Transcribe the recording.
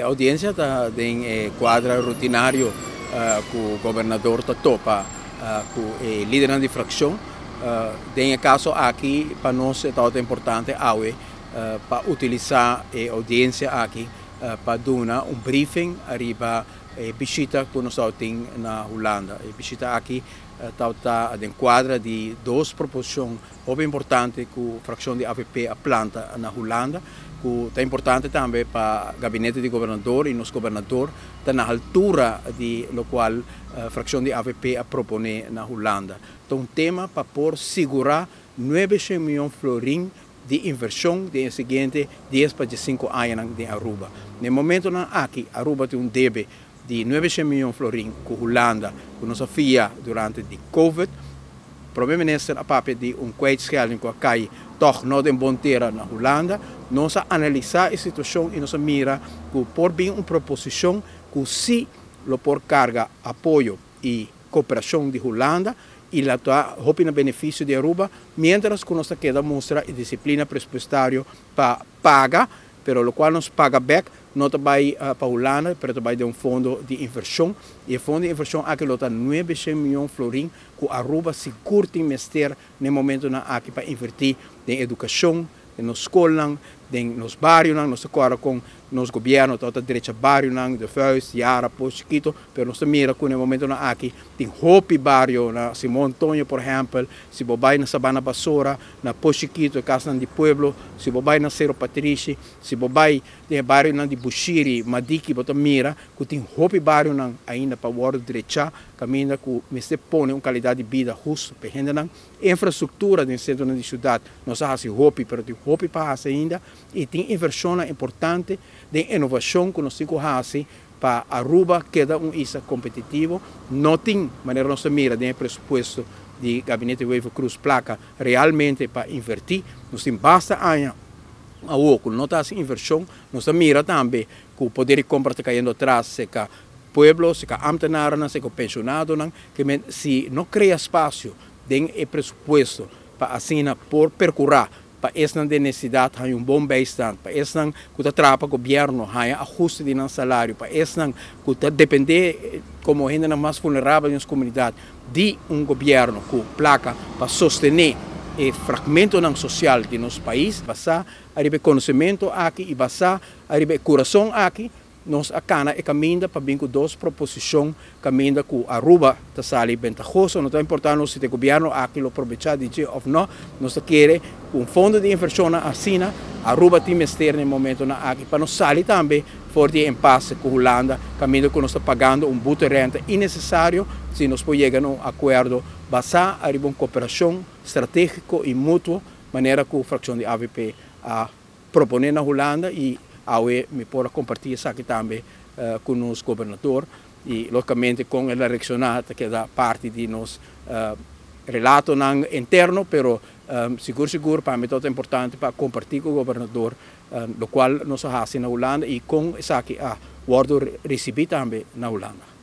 Audiência está em quadro rutinário com o governador Totopa, com o líder de fração. Tem caso aqui para nós é muito importante para utilizar a audiência aqui para dar briefing arriba a visita que nós temos na Holanda. A visita aqui está em quadro de duas proposições muito importantes que a fração de AVP planta na Holanda. É importante também para o gabinete de governador e nosso governador está na altura de lo qual a fração de AVP propõe na Holanda. Então, um tema para por segurar 900 milhões de florins de inversão de seguinte 10 para 5 anos de Aruba. No momento aqui, Aruba tem débito de 900 milhões de florins com a Holanda, que nos afia durante o Covid. O primeiro-ministro a papel de kwijtschelding que cai toch não de bonteira na Holanda, nós analisar a situação e nós mira que por bem uma proposição que se lo por carga apoio e cooperação de Holanda e lá está no benefício de Aruba, mientras que nós queda mostra a disciplina presupuestária para pagar, pero lo qual nos paga back não vai para a Holanda, mas vai de fundo de inversão. E o fundo de inversão aqui está 900 milhões de florins que Aruba se curte investir no momento aqui para invertir em educação, na escola, nos bairros, nós agora com nos governo, toda a direita bairro, de Vuist, Yara, Chiquito, mas nós mira que no momento aqui tem Hopi bairro, na Simão Antônio, por exemplo, se você vai na Sabana Basura, na Chiquito, Casa de Pueblo, se você vai na Cerro Patrici, se você vai no bairro de Bushiri, Madiki, você mira que tem Hopi bairro ainda para o lado direita, caminha que se põe uma qualidade de vida justa para a gente. Infraestrutura do centro da cidade, nós temos Hopi, mas tem Hopi para ainda, e tem inversão importante de inovação que nós temos para Aruba queda isa competitivo. Não tem maneira nós mira de presupuesto de gabinete Wave Cruz Placa realmente para invertir. Nós temos basta anos a oco, não está assim inversão. Nós mira também que o poder de compra está caindo atrás, se que pueblo, se que ambtenares, se que pensionados, que se não cria espaço de presupuesto para assim por percorrer para essa necessidade de bom bem-estar, para essa que trapa o governo, ajuste de salário, para essa que depende como ainda mais vulnerável nas comunidades de governo que placa para sostener o fragmento social de nosso país, basar a conhecimento aqui e basar a coração aqui. Nós acana e caminha para bem com duas proposições, caminha com Aruba está sali ventajoso, não é importante se o governo aqui lo aproveitar de ou não, nós queremos fundo de inversão assim, Aruba tem investir no momento aqui para nós sair também fora de impasse com a Holanda, caminho que nós está pagando buto de renta innecessário, se nós podemos chegar a um acordo basado em uma cooperação estratégica e mútua, maneira que a fração de AVP propõe na Holanda e me pode compartilhar isso aqui também com o nosso governador e, logicamente, com a eleicionada que é parte de nosso relato interno, mas seguro para mim é importante para compartilhar com o governador, o qual nós fazemos na Holanda e com isso aqui a recebido também na Holanda.